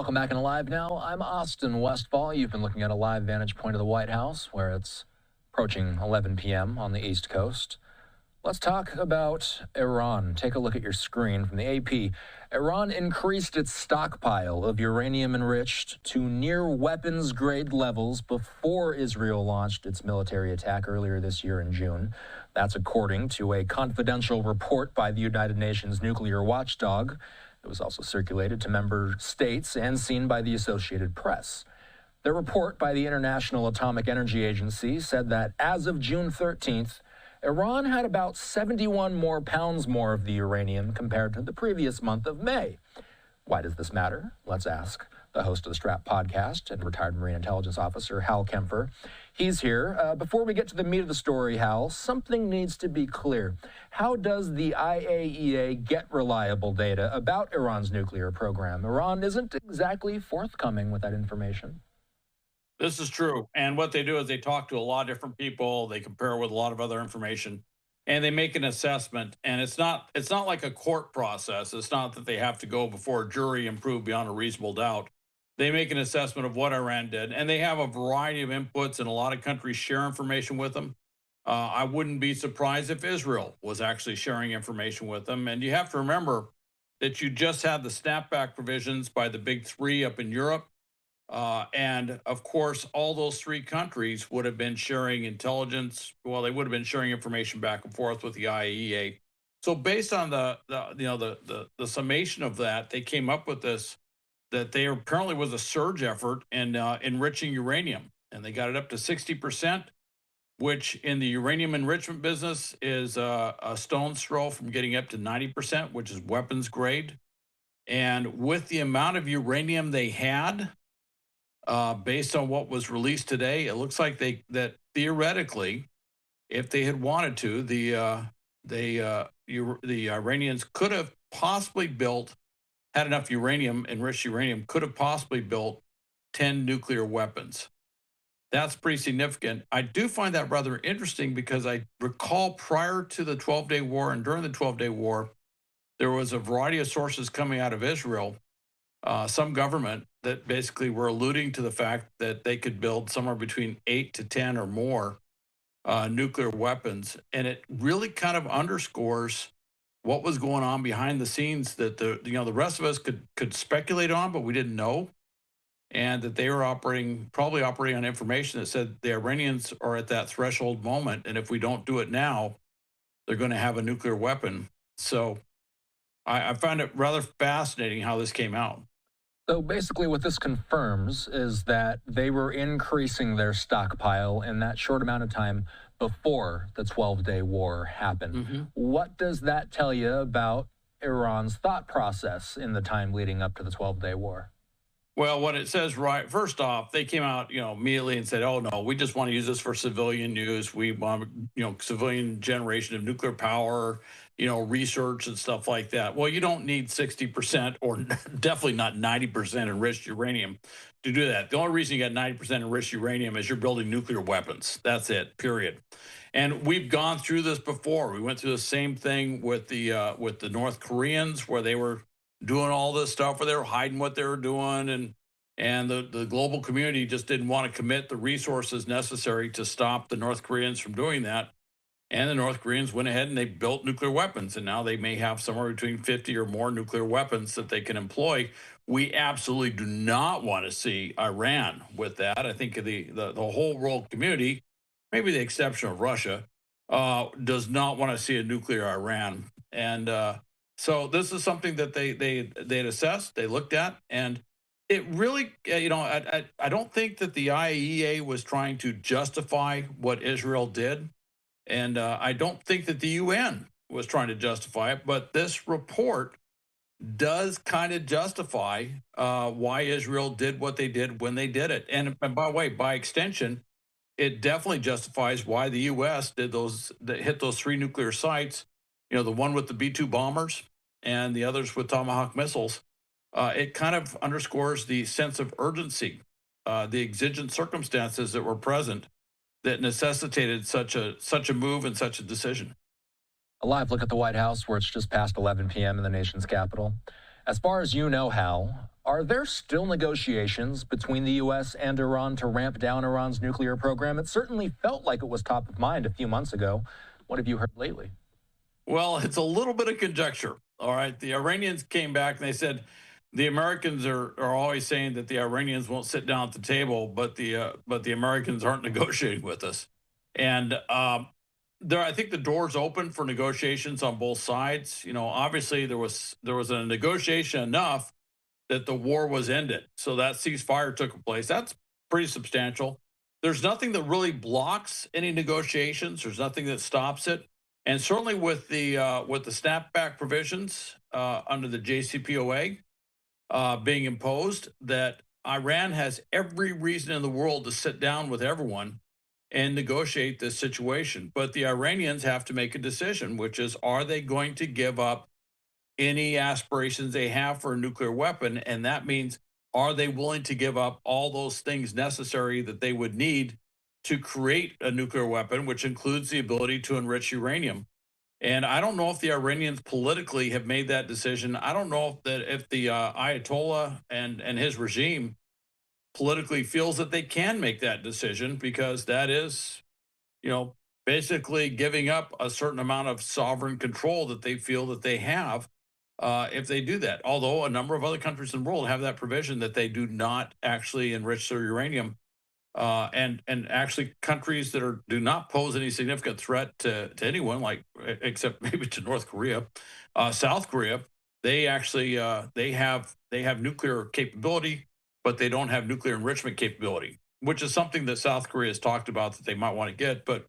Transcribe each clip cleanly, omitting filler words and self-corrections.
Welcome back in Live Now. I'm Austin Westfall. You've been looking at a live vantage point of the White House, where it's approaching 11 p.m. on the East Coast. Let's talk about Iran. Take a look at your screen from the AP. Iran increased its stockpile of uranium enriched to near weapons-grade levels before Israel launched its military attack earlier this year in June. That's according to a confidential report by the United Nations nuclear watchdog. It was also circulated to member states and seen by the Associated Press. The report by the International Atomic Energy Agency said that as of June 13th, Iran had about 71 more pounds more of the uranium compared to the previous month of May. Why does this matter? Let's ask the host of the Strap podcast and retired Marine Intelligence Officer Hal Kempfer. He's here. Before we get to the meat of the story, Hal, something needs to be clear. How does the IAEA get reliable data about Iran's nuclear program? Iran isn't exactly forthcoming with that information. This is true. And what they do is they talk to a lot of different people. They compare with a lot of other information, and they make an assessment. And it's not like a court process. It's not that they have to go before a jury and prove beyond a reasonable doubt. They make an assessment of what Iran did, and they have a variety of inputs, and a lot of countries share information with them. I wouldn't be surprised if Israel was actually sharing information with them. And you have to remember that you just had the snapback provisions by the big three up in Europe. And of course, all those three countries would have been sharing intelligence. Well, they would have been sharing information back and forth with the IAEA. So based on the summation of that, they came up with this, that there apparently was a surge effort in enriching uranium, and they got it up to 60%, which in the uranium enrichment business is a stone's throw from getting up to 90%, which is weapons grade. And with the amount of uranium they had, based on what was released today, it looks like that theoretically, if they had wanted to, the Iranians could have possibly had enough uranium, enriched uranium, could have possibly built 10 nuclear weapons. That's pretty significant. I do find that rather interesting because I recall prior to the 12-day war and during the 12-day war, there was a variety of sources coming out of Israel, some government, that basically were alluding to the fact that they could build somewhere between 8 to 10 or more nuclear weapons. And it really kind of underscores what was going on behind the scenes that the rest of us could speculate on, but we didn't know. And that they were probably operating on information that said the Iranians are at that threshold moment, and if we don't do it now, they're going to have a nuclear weapon. So I found it rather fascinating how this came out. So basically what this confirms is that they were increasing their stockpile in that short amount of time before the 12-day war happened. Mm-hmm. What does that tell you about Iran's thought process in the time leading up to the 12-day war? Well, what it says, right, first off, they came out, immediately and said, oh, no, we just want to use this for civilian use. We want, civilian generation of nuclear power, research and stuff like that. Well, you don't need 60% or definitely not 90% enriched uranium to do that. The only reason you got 90% enriched uranium is you're building nuclear weapons. That's it, period. And we've gone through this before. We went through the same thing with the North Koreans, where they were doing all this stuff, where they were hiding what they were doing, and the global community just didn't want to commit the resources necessary to stop the North Koreans from doing that. And the North Koreans went ahead and they built nuclear weapons, and now they may have somewhere between 50 or more nuclear weapons that they can employ. We absolutely do not want to see Iran with that. I think the whole world community, maybe the exception of Russia, does not want to see a nuclear Iran. And so this is something that they'd assessed, they looked at, and it really, I don't think that the IAEA was trying to justify what Israel did. And I don't think that the UN was trying to justify it, but this report does kind of justify why Israel did what they did when they did it. And by the way, by extension, it definitely justifies why the U.S. hit those three nuclear sites, the one with the B-2 bombers and the others with Tomahawk missiles. It kind of underscores the sense of urgency, the exigent circumstances that were present that necessitated such a move and such a decision. A live look at the White House, where it's just past 11 p.m. in the nation's capital. As far as you know, Hal, Are there still negotiations between the U.S. and Iran to ramp down Iran's nuclear program? It certainly felt like it was top of mind a few months ago. What have you heard lately? Well, it's a little bit of conjecture. All right. The Iranians came back and they said the Americans are always saying that the Iranians won't sit down at the table, but the Americans aren't negotiating with us. And there, I think the door's open for negotiations on both sides. You know, obviously there was a negotiation enough that the war was ended. So that ceasefire took place. That's pretty substantial. There's nothing that really blocks any negotiations. There's nothing that stops it. And certainly with the snapback provisions under the JCPOA being imposed, that Iran has every reason in the world to sit down with everyone and negotiate this situation. But the Iranians have to make a decision, which is, are they going to give up any aspirations they have for a nuclear weapon? And that means, are they willing to give up all those things necessary that they would need to create a nuclear weapon, which includes the ability to enrich uranium? And I don't know if the Iranians politically have made that decision. I don't know if the Ayatollah and his regime politically feels that they can make that decision, because that is, you know, basically giving up a certain amount of sovereign control that they feel that they have if they do that. Although a number of other countries in the world have that provision that they do not actually enrich their uranium, and actually countries that do not pose any significant threat to anyone, like except maybe to North Korea, South Korea, they actually they have nuclear capability, but they don't have nuclear enrichment capability, which is something that South Korea has talked about that they might want to get. But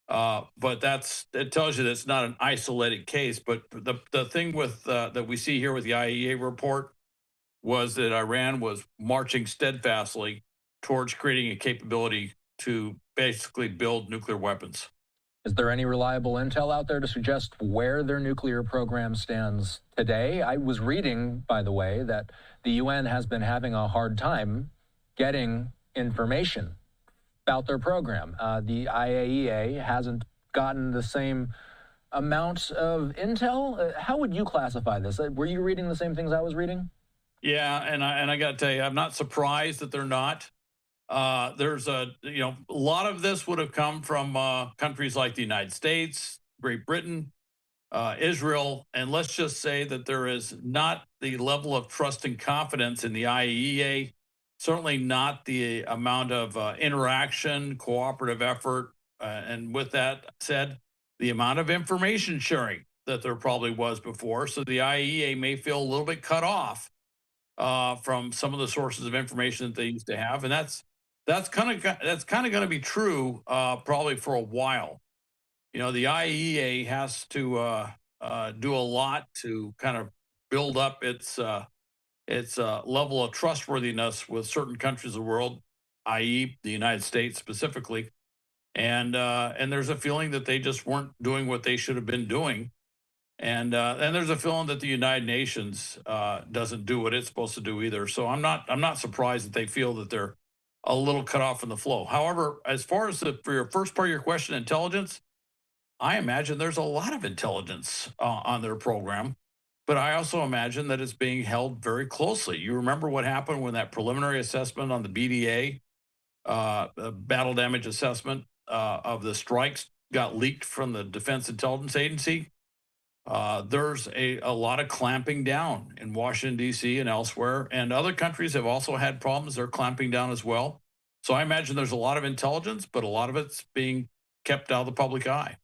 it tells you that it's not an isolated case. But the thing with that we see here with the IAEA report was that Iran was marching steadfastly towards creating a capability to basically build nuclear weapons. Is there any reliable intel out there to suggest where their nuclear program stands today? I was reading, by the way, that the UN has been having a hard time getting information about their program. The IAEA hasn't gotten the same amount of intel. How would you classify this? Were you reading the same things I was reading? Yeah, and I got to tell you, I'm not surprised that they're not. There's a lot of this would have come from countries like the United States, Great Britain, Israel, and let's just say that there is not the level of trust and confidence in the IAEA. Certainly not the amount of interaction, cooperative effort, and with that said, the amount of information sharing that there probably was before. So the IAEA may feel a little bit cut off from some of the sources of information that they used to have, and that's kind of going to be true probably for a while. You know, the IAEA has to do a lot to kind of build up its level of trustworthiness with certain countries of the world, i.e., the United States specifically, and there's a feeling that they just weren't doing what they should have been doing. And there's a feeling that the United Nations doesn't do what it's supposed to do either. So I'm not surprised that they feel that they're a little cut off from the flow. However, as far as for your first part of your question, intelligence, I imagine there's a lot of intelligence on their program, but I also imagine that it's being held very closely. You remember what happened when that preliminary assessment on the BDA, battle damage assessment of the strikes, got leaked from the Defense Intelligence Agency? There's a lot of clamping down in Washington, D.C. and elsewhere, and other countries have also had problems. They're clamping down as well. So I imagine there's a lot of intelligence, but a lot of it's being kept out of the public eye.